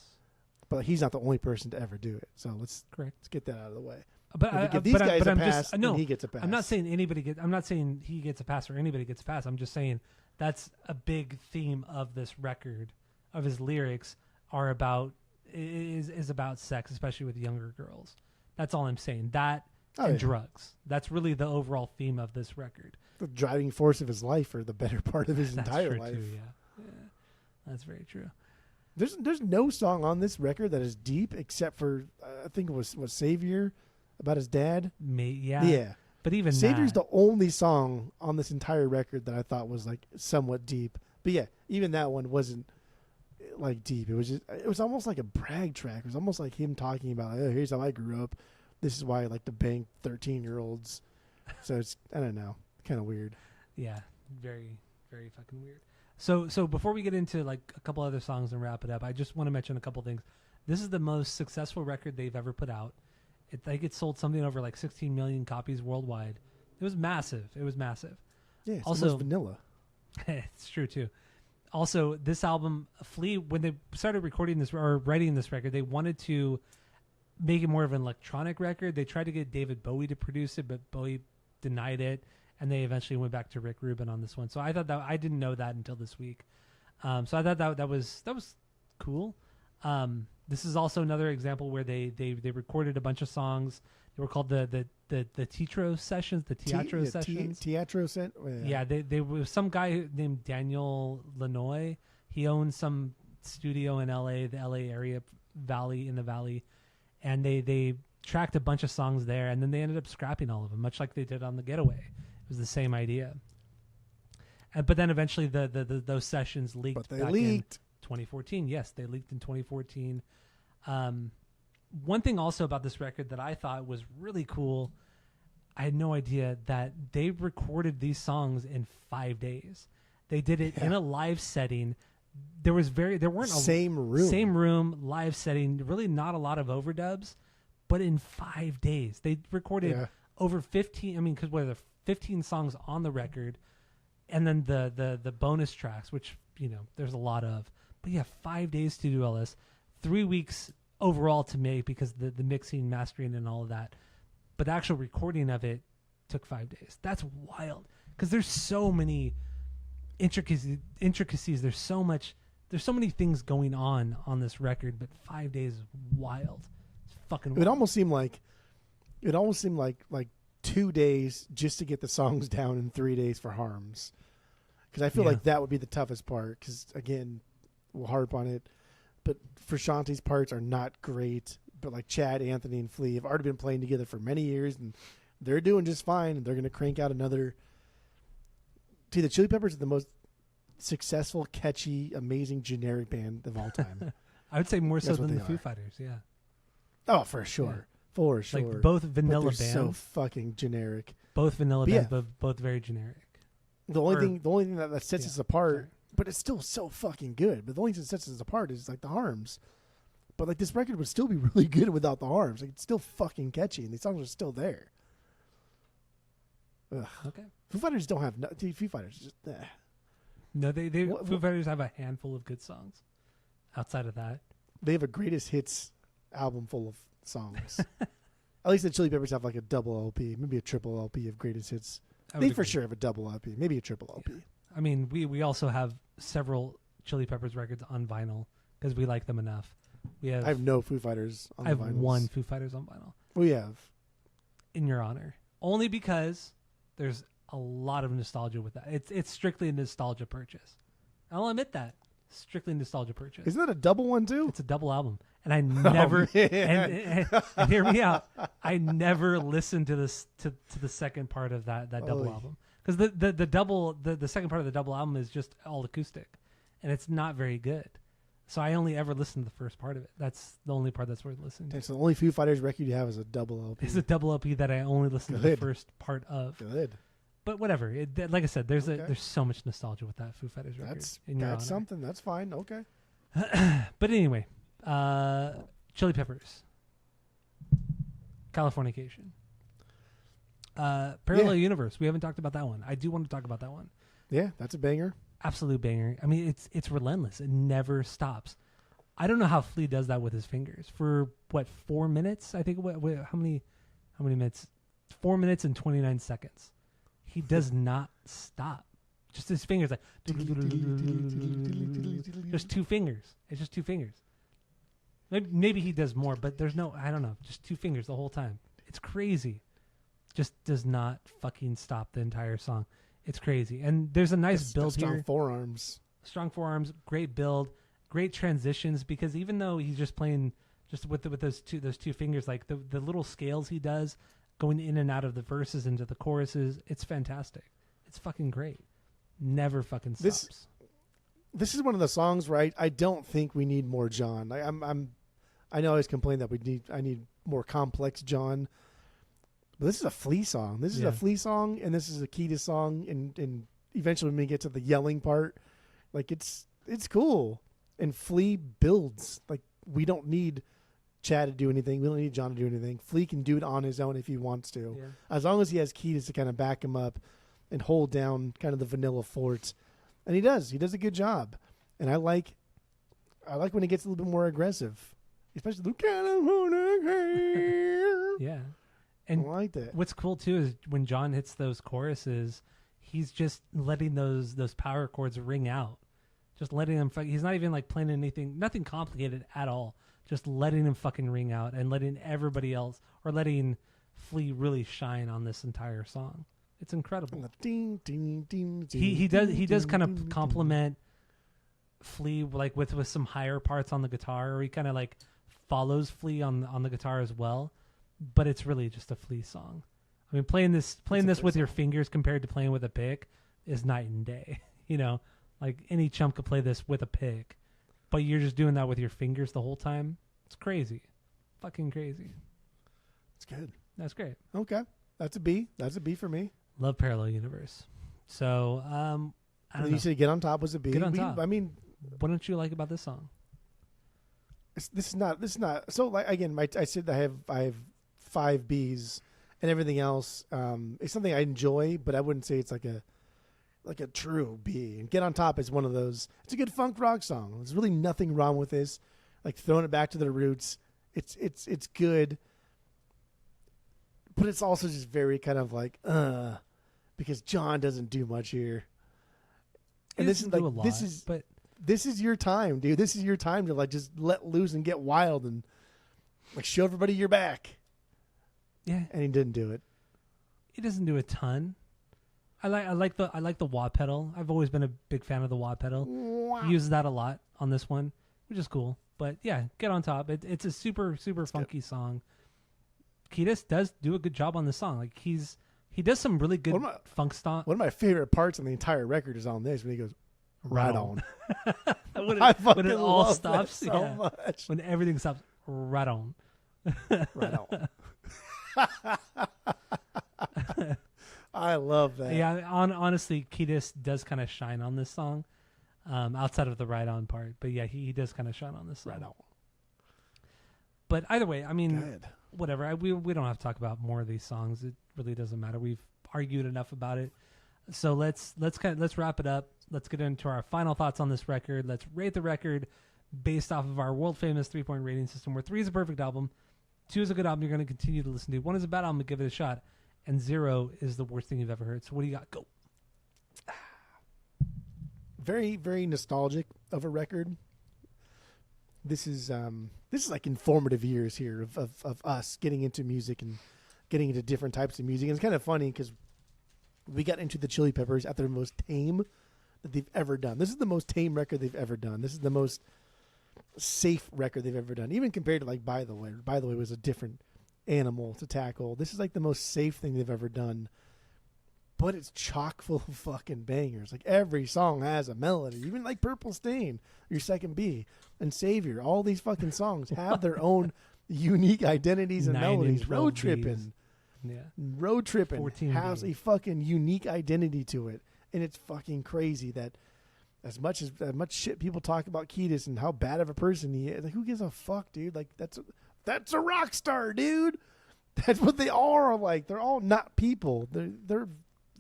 But he's not the only person to ever do it. So let's get that out of the way. But give these guys a pass, he gets a pass. I'm not saying I'm not saying he gets a pass or anybody gets a pass. I'm just saying that's a big theme of this record, of his lyrics is about sex, especially with younger girls. That's all I'm saying. That and drugs. That's really the overall theme of this record. The driving force of his life, or the better part of his entire life. Too, yeah, that's very true. There's no song on this record that is deep except for I think it was Savior about his dad. Yeah. But even Savior's the only song on this entire record that I thought was like somewhat deep. But yeah, even that one wasn't like deep. It was almost like a brag track. It was almost like him talking about, oh, here's how I grew up. This is why I like to bang 13-year-olds. So it's, I don't know, kind of weird. Yeah, very, very fucking weird. So before we get into like a couple other songs and wrap it up, I just want to mention a couple things. This is the most successful record they've ever put out. It sold something over like 16 million copies worldwide. It was massive. Yeah, it's also almost vanilla. It's true too. Also, this album, Flea, when they started recording this or writing this record, they wanted to make it more of an electronic record. They tried to get David Bowie to produce it, but Bowie denied it, and they eventually went back to Rick Rubin on this one. So I thought that I didn't know that until this week. So I thought that was cool. This is also another example where they recorded a bunch of songs. They were called the Teatro sessions, the Teatro sessions. Teatro set. Yeah, they was some guy named Daniel Lanois. He owned some studio in L.A., the L.A. area, in the Valley, and they tracked a bunch of songs there, and then they ended up scrapping all of them, much like they did on The Getaway. It was the same idea. But then eventually those sessions leaked. But they leaked. 2014. Yes, they leaked in 2014. One thing also about this record that I thought was really cool, I had no idea that they recorded these songs in 5 days. They did it in a live setting. There weren't same room, live setting, really not a lot of overdubs, but in 5 days they recorded over 15. I mean, because there are 15 songs on the record, and then the bonus tracks, which there's a lot of. But 5 days to do all this, 3 weeks overall to make because the mixing, mastering, and all of that. But the actual recording of it took 5 days. That's wild because there's so many intricacies. There's there's so many things going on this record, but 5 days is wild. It's fucking wild. It almost seemed like 2 days just to get the songs down and 3 days for Harms. Because I feel like that would be the toughest part. Because, again, we'll harp on it. But Frusciante's parts are not great. But, like, Chad, Anthony, and Flea have already been playing together for many years. And they're doing just fine. And they're going to crank out another. See, the Chili Peppers are the most successful, catchy, amazing, generic band of all time. I would say more so That's what than they the Foo are. Fighters, yeah. Oh, for sure. Yeah. For sure. Like both vanilla but they're bands. so fucking generic. Both vanilla But bands, yeah. but both very generic. The only thing that sets us apart, Sorry. but it's still so fucking good. But the only thing that sets us apart is like the Harms. But like this record would still be really good without the Harms. Like it's still fucking catchy, and these songs are still there. Ugh. Okay. Foo Fighters don't have Foo Fighters. Just No, they What- Foo Fighters have a handful of good songs. Outside of that, they have a greatest hits album full of songs. At least the Chili Peppers have like a double LP, maybe a triple LP of greatest hits. I They would for agree. sure have a double LP, maybe a triple LP. I mean, we also have several Chili Peppers records on vinyl because we like them enough. We have I have no Foo Fighters on I have the vinyls. one Foo Fighters on vinyl We have. in your honor, only because there's a lot of nostalgia with that. It's strictly a nostalgia purchase. I'll admit that. Strictly nostalgia purchase. Isn't that a double one too? It's a double album, and I never man. and hear me out. I never listened to this to the second part of that double Oy. album because the second part of the double album is just all acoustic, and it's not very good. So I only ever listened to the first part of it. That's the only part that's worth listening to. So the only Foo Fighters record you have is a double LP. It's a double LP that I only listened to the Good. first part of. Good. But whatever. Like I said, there's Okay. there's so much nostalgia with that Foo Fighters record. That's in your honor. something. That's fine. Okay. But anyway, Chili Peppers, Californication, Parallel Universe. We haven't talked about that one. I do want to talk about that one. Yeah, that's a banger. Absolute banger. I mean, it's relentless. It never stops. I don't know how Flea does that with his fingers for 4 minutes. I think how many minutes? 4 minutes and 29 seconds. He does not stop. Just his fingers, like just two fingers. It's just two fingers. Maybe he does more, but there's no. I don't know. Just two fingers the whole time. It's crazy. Just does not fucking stop the entire song. It's crazy. And there's a nice build strong here. forearms. Strong forearms. Great build. Great transitions. Because even though he's just playing just with those two fingers, like the little scales he does, going in and out of the verses into the choruses, it's fantastic. It's fucking great. Never fucking stops. This is one of the songs where I don't think we need more John. I know I always complain that I need more complex John. But this is a Flea song. This is a Flea song, and this is a Kiedis song, and eventually when we get to the yelling part, like it's cool. And Flea builds. Like we don't need Chad to do anything. We don't need John to do anything. Flea can do it on his own if he wants to. Yeah. As long as he has Kiedis to kind of back him up and hold down kind of the vanilla forts. And he does. He does a good job. And I like when he gets a little bit more aggressive. Especially the Californication. Yeah. I And like that. what's cool too is when John hits those choruses, he's just letting those power chords ring out. Just letting them he's not even like playing nothing complicated at all. Just letting them fucking ring out and letting everybody else or letting Flea really shine on this entire song. It's incredible. Ding, ding, ding, ding, He ding, does kind ding, of complement Flea like with some higher parts on the guitar, or he kind of like follows Flea on the guitar as well. But it's really just a Flea song. I mean, playing this with your fingers compared to playing with a pick is night and day. You know, like any chump could play this with a pick, but you're just doing that with your fingers the whole time. It's crazy, fucking crazy. It's good. That's great. Okay. That's a B. That's a B for me. Love Parallel Universe. So I And don't then know. you said Get On Top was a B. Get On Top. I mean, What don't you like about this song? this is not. So like again, I said I have 5 Bs, and everything else is something I enjoy, but I wouldn't say it's like a true B. And Get On Top is one of those. It's a good funk rock song. There's really nothing wrong with this. Like throwing it back to the roots. It's good, but it's also just very kind of like because John doesn't do much here. And He this is doesn't like do a this lot, is but this is your time, dude. This is your time to like just let loose and get wild and like show everybody you're back. Yeah, and he didn't do it. He doesn't do a ton. I like the wah pedal. I've always been a big fan of the wah pedal. Wow. He uses that a lot on this one, which is cool. But yeah, Get on Top. It's a super funky song. Kiedis does do a good job on the song. Like he does some really good funk stuff. One of my favorite parts on the entire record is on this when he goes, "Right on." when when it all stops, so much. When everything stops, right on. Right on. I love that. Yeah, honestly, Kiedis does kind of shine on this song, outside of the Right On part. But yeah, he does kind of shine on this song. Right on. But either way, I mean, whatever. We don't have to talk about more of these songs. It really doesn't matter. We've argued enough about it. So let's wrap it up. Let's get into our final thoughts on this record. Let's rate the record based off of our world famous 3-point rating system, where 3 is a perfect album, 2 is a good album you're going to continue to listen to, 1 is a bad album, give it a shot, and 0 is the worst thing you've ever heard. So what do you got? Go. Very, very nostalgic of a record. This is like informative years here of us getting into music and getting into different types of music. And it's kind of funny because we got into the Chili Peppers at their most tame that they've ever done. This is the most tame record they've ever done. This is the most safe record they've ever done, even compared to like By the Way. By the Way was a different animal to tackle. This is like the most safe thing they've ever done, but it's chock full of fucking bangers. Like every song has a melody, even like Purple Stain, your second B, and Savior. All these fucking songs have their own unique identities and melodies. Road Trippin', Road Trippin' has a fucking unique identity to it, and it's fucking crazy that as much shit people talk about Kiedis and how bad of a person he is, like who gives a fuck, dude? Like that's a rock star, dude. That's what they are. Like they're all not people. They're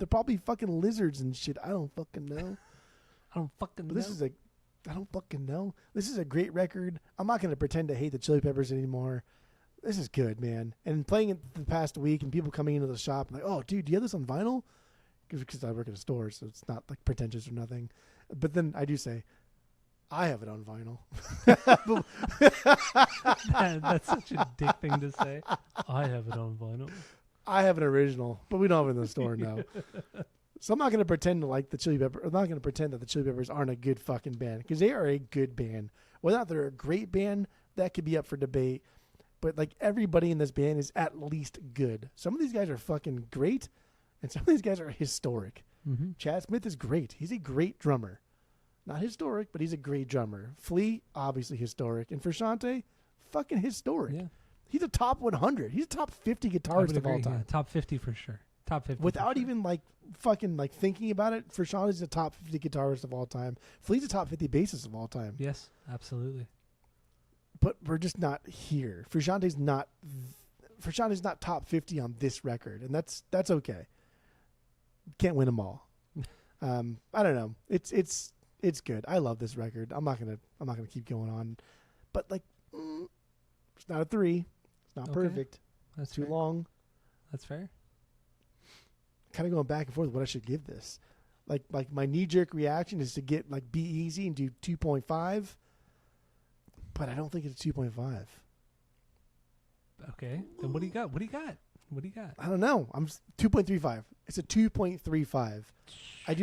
probably fucking lizards and shit. I don't fucking know. I don't fucking know. This is a great record. I'm not going to pretend to hate the Chili Peppers anymore. This is good, man. And playing it the past week and people coming into the shop like, oh, dude, do you have this on vinyl? Because I work at a store, so it's not like pretentious or nothing. But then I do say, I have it on vinyl. That's such a dick thing to say. I have it on vinyl. I have an original, but we don't have it in the store now. So I'm not going to pretend to like the Chili Peppers. I'm not going to pretend that the Chili Peppers aren't a good fucking band, because they are a good band. Whether or not they're a great band, that could be up for debate. But like everybody in this band is at least good. Some of these guys are fucking great, and some of these guys are historic. Mm-hmm. Chad Smith is great. He's a great drummer. Not historic, but he's a great drummer. Flea, obviously historic. And Frusciante, fucking historic. Yeah. He's a top 100. He's a top 50 guitarist of all time. Yeah, top 50 for sure. Top 50. Without even like fucking like thinking about it, Frusciante's a top 50 guitarist of all time. Flea's a top 50 bassist of all time. Yes, absolutely. But we're just not here. Frusciante's not top 50 on this record, and that's okay. Can't win them all. I don't know. It's good. I love this record. I'm not gonna keep going on, but like, it's not a 3. It's not perfect. That's too fair. long. That's fair. Kind of going back and forth what I should give this. Like my knee jerk reaction is to get like Be Easy and do 2.5, but I don't think it's 2.5. Okay, then what do you got? What do you got? I don't know. I'm 2.35. It's a 2.35. I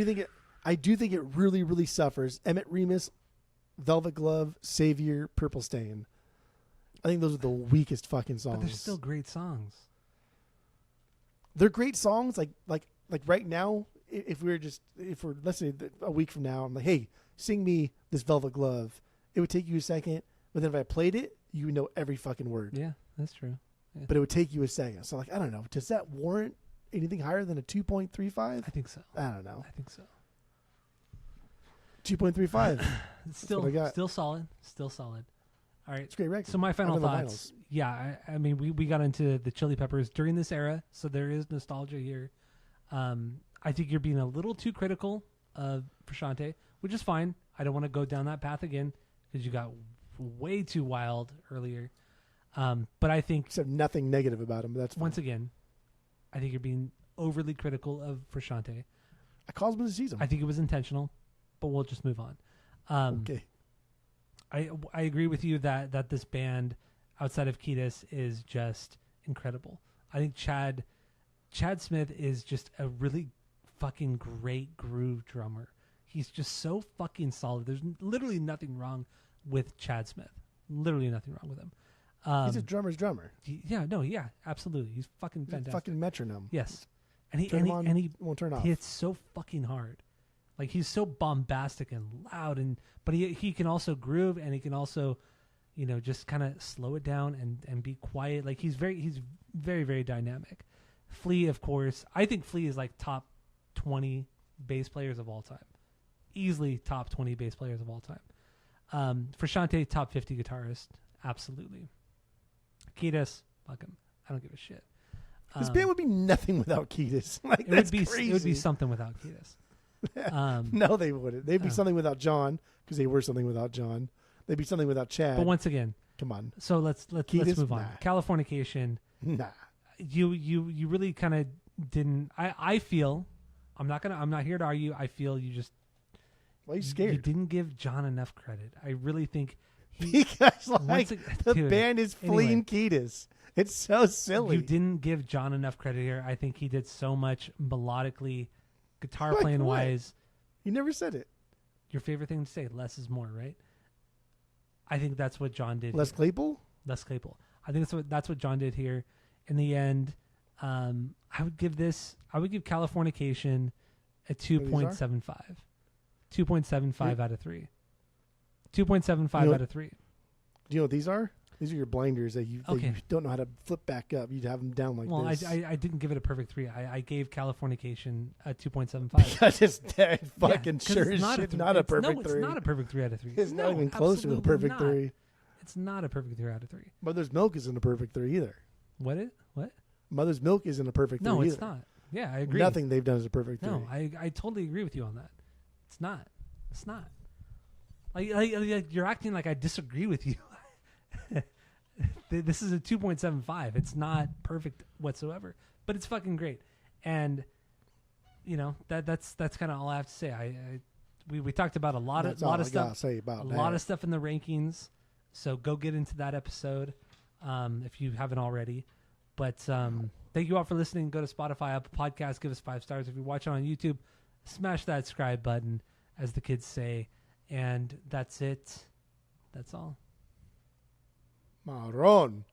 do think it really, really suffers. Emmett Remus, Velvet Glove, Savior, Purple Stain. I think those are the weakest fucking songs. But they're still great songs. They're great songs. Like right now, if we're let's say a week from now, I'm like, hey, sing me this Velvet Glove. It would take you a second, but then if I played it, you would know every fucking word. Yeah, that's true. Yeah. But it would take you a second. So like, I don't know. Does that warrant anything higher than a 2.35? I think so. I don't know. I think so. 2.35. Still solid. Still solid. All right. It's a great record. So my final thoughts. Yeah, I mean, we got into the Chili Peppers during this era, so there is nostalgia here. I think you're being a little too critical of Frusciante, which is fine. I don't want to go down that path again because you got way too wild earlier. But I think... Except nothing negative about him, but that's fine. Once again, I think you're being overly critical of Frusciante. I called him to season. I think it was intentional, but we'll just move on. Okay. I agree with you that this band outside of Kiedis is just incredible. I think Chad Smith is just a really fucking great groove drummer. He's just so fucking solid. There's literally nothing wrong with Chad Smith. Literally nothing wrong with him. He's a drummer's drummer. Yeah, absolutely. He's fucking fantastic. He's a fucking metronome. Yes, and he won't turn off. He hits so fucking hard. Like he's so bombastic and loud, but he can also groove, and he can also, just kind of slow it down and be quiet. Like he's very very dynamic. Flea, of course, I think Flea is like top 20 bass players of all time, easily top 20 bass players of all time. Frusciante, top 50 guitarist, absolutely. Kiedis, fuck him. I don't give a shit. This band would be nothing without Kiedis. Like it crazy. would be something without Kiedis. No, they wouldn't. They'd be something without John because they were something without John. They'd be something without Chad. But once again, come on. So let's move on. Nah. Californication. Nah. You really kind of didn't. I feel. I'm not here to argue. I feel you just. Why are you scared? You didn't give John enough credit. I really think because the band is fleeing Kiedis. It's so silly. You didn't give John enough credit here. I think he did so much melodically, guitar playing wise. You never said it. Your favorite thing to say, less is more, right? I think that's what John did. Les Claypool? Les Claypool. I think that's what John did here. In the end, I would give Californication a 2.75. 2.75 out of 3. 2.75 out of 3. Do you know what these are? These are your blinders that you don't know how to flip back up. You'd have them down like this. Well, I didn't give it a perfect 3. I gave Californication a 2.75. Because it's dead fucking sure as shit not a perfect 3. No, it's not a perfect 3 out of 3. It's not even close to a perfect 3. It's not a perfect 3 out of 3. Mother's Milk isn't a perfect 3 either. What? Mother's Milk isn't a perfect 3 either. No, it's not. Yeah, I agree. Nothing they've done is a perfect 3. No, I totally agree with you on that. It's not. It's not. Like you're acting like I disagree with you. This is a 2.75. It's not perfect whatsoever, but it's fucking great. And that's kind of all I have to say. We talked about a lot of stuff. A lot of stuff in the rankings. So go get into that episode if you haven't already. But thank you all for listening. Go to Spotify, Apple Podcasts, give us 5 stars. If you're watching on YouTube, smash that subscribe button, as the kids say. And that's it. That's all. Marron.